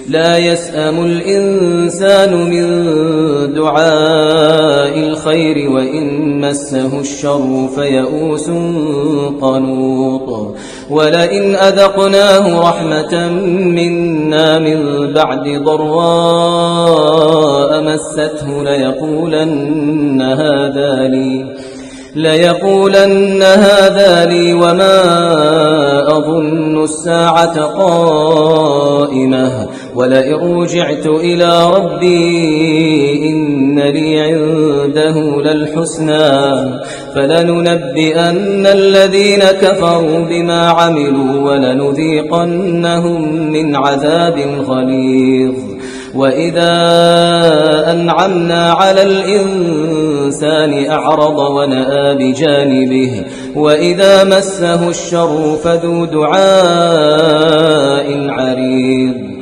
لا يسأم الإنسان من دعاء الخير وإن مسه الشر فيئوس قنوط ولئن أذقناه رحمة منا من بعد ضراء مسته ليقولن هذا لي وما أظن الساعة قائمة ولئن رجعت إلى ربي إن لي عنده للحسنى فلننبئن الذين كفروا بما عملوا ولنذيقنهم من عذاب غليظ وإذا أنعمنا على الإنسان أعرض ونأى بجانبه وإذا مسه الشر فذو دعاء عريض